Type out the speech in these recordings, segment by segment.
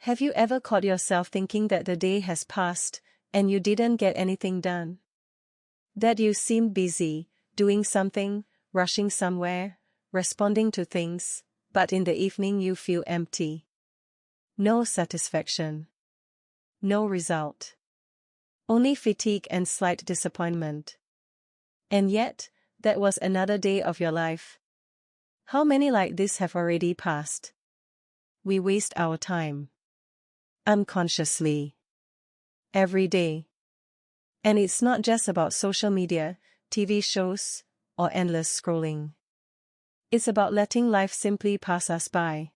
Have you ever caught yourself thinking that the day has passed, and you didn't get anything done? That you seemed busy, doing something, rushing somewhere, responding to things, but in the evening you feel empty. No satisfaction. No result. Only fatigue and slight disappointment. And yet, that was another day of your life. How many like this have already passed? We waste our time. Unconsciously. Every day. And it's not just about social media, TV shows, or endless scrolling. It's about letting life simply pass us by.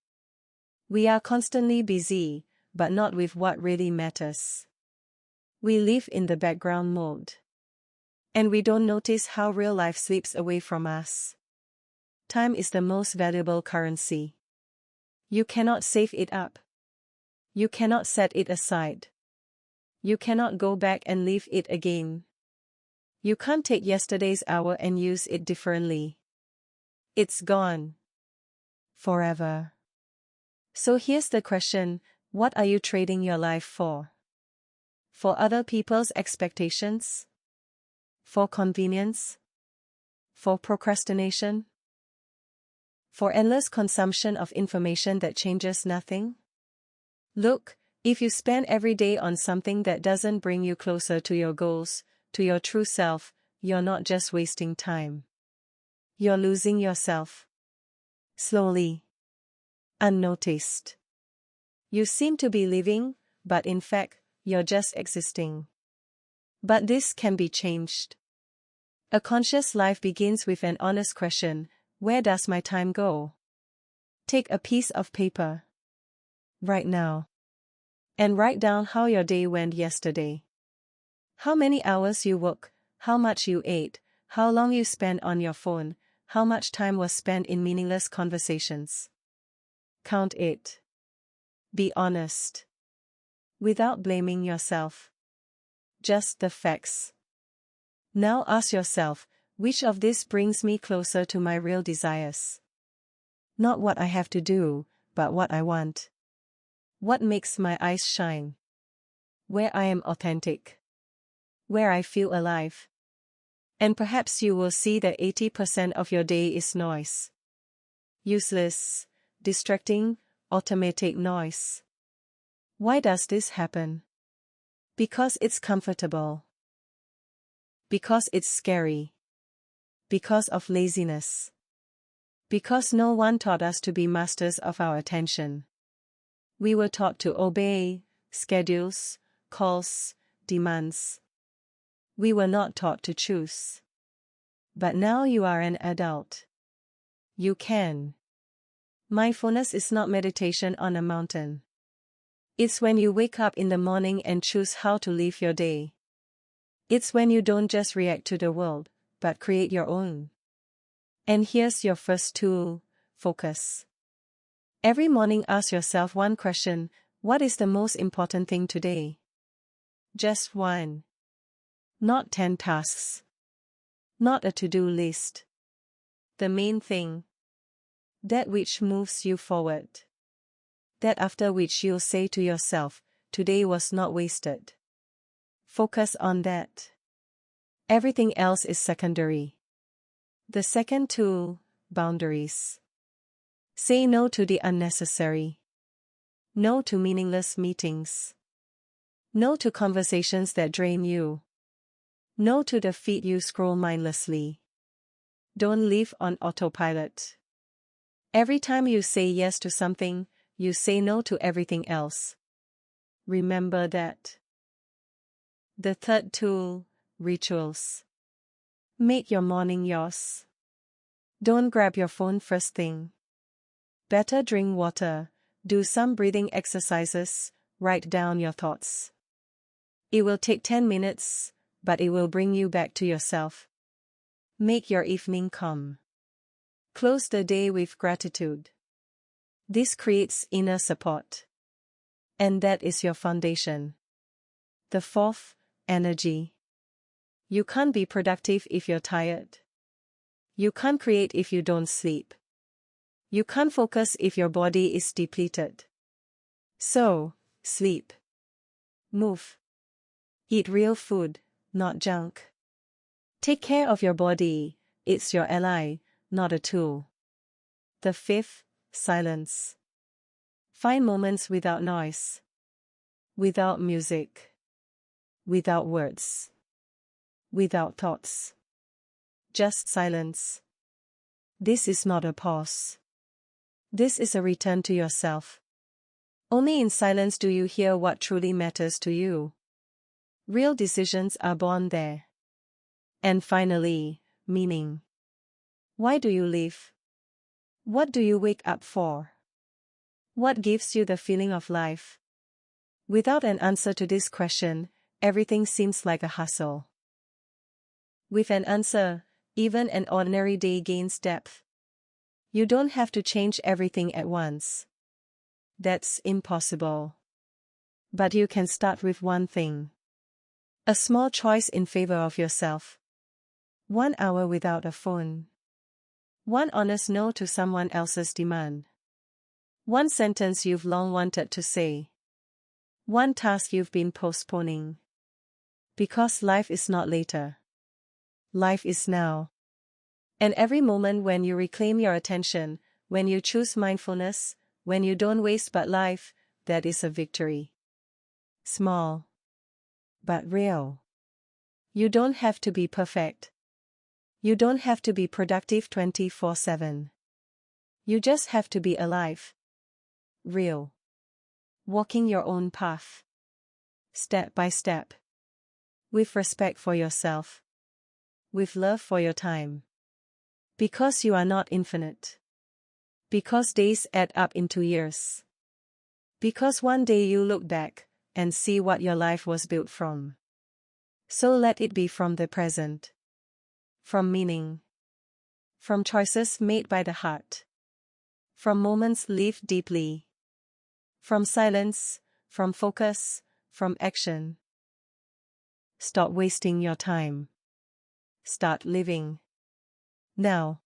We are constantly busy, but not with what really matters. We live in the background mode. And we don't notice how real life slips away from us. Time is the most valuable currency. You cannot save it up. You cannot set it aside. You cannot go back and live it again. You can't take yesterday's hour and use it differently. It's gone. Forever. So here's the question, what are you trading your life for? For other people's expectations? For convenience? For procrastination? For endless consumption of information that changes nothing? Look, if you spend every day on something that doesn't bring you closer to your goals, to your true self, you're not just wasting time. You're losing yourself. Slowly. Unnoticed. You seem to be living, but in fact, you're just existing. But this can be changed. A conscious life begins with an honest question, where does my time go? Take a piece of paper. Right now. And write down how your day went yesterday. How many hours you work, how much you ate, how long you spent on your phone, how much time was spent in meaningless conversations. Count it. Be honest. Without blaming yourself. Just the facts. Now ask yourself, which of this brings me closer to my real desires? Not what I have to do, but what I want. What makes my eyes shine? Where I am authentic. Where I feel alive. And perhaps you will see that 80% of your day is noise. Useless, distracting, automatic noise. Why does this happen? Because it's comfortable. Because it's scary. Because of laziness. Because no one taught us to be masters of our attention. We were taught to obey schedules, calls, demands. We were not taught to choose. But now you are an adult. You can. Mindfulness is not meditation on a mountain. It's when you wake up in the morning and choose how to live your day. It's when you don't just react to the world, but create your own. And here's your first tool, focus. Every morning ask yourself one question, what is the most important thing today? Just one. Not 10 tasks. Not a to-do list. The main thing. That which moves you forward. That after which you'll say to yourself, today was not wasted. Focus on that. Everything else is secondary. The second tool, boundaries. Say no to the unnecessary. No to meaningless meetings. No to conversations that drain you. No to the feed you scroll mindlessly. Don't live on autopilot. Every time you say yes to something, you say no to everything else. Remember that. The third tool, rituals. Make your morning yours. Don't grab your phone first thing. Better drink water, do some breathing exercises, write down your thoughts. It will take 10 minutes, but it will bring you back to yourself. Make your evening calm. Close the day with gratitude. This creates inner support. And that is your foundation. The fourth, energy. You can't be productive if you're tired. You can't create if you don't sleep. You can't focus if your body is depleted. So, sleep, move. Eat real food, not junk. Take care of your body, it's your ally, not a tool. The fifth, silence. Find moments without noise, without music, without words, without thoughts. Just silence. This is not a pause. This is a return to yourself. Only in silence do you hear what truly matters to you. Real decisions are born there. And finally, meaning. Why do you live? What do you wake up for? What gives you the feeling of life? Without an answer to this question, everything seems like a hustle. With an answer, even an ordinary day gains depth. You don't have to change everything at once. That's impossible. But you can start with one thing. A small choice in favor of yourself. 1 hour without a phone. One honest no to someone else's demand. One sentence you've long wanted to say. One task you've been postponing. Because life is not later. Life is now. And every moment when you reclaim your attention, when you choose mindfulness, when you don't waste but life, that is a victory. Small. But real. You don't have to be perfect. You don't have to be productive 24/7. You just have to be alive. Real. Walking your own path. Step by step. With respect for yourself. With love for your time. Because you are not infinite. Because days add up into years. Because one day you look back and see what your life was built from. So let it be from the present. From meaning. From choices made by the heart. From moments lived deeply. From silence, from focus, from action. Stop wasting your time. Start living. Now.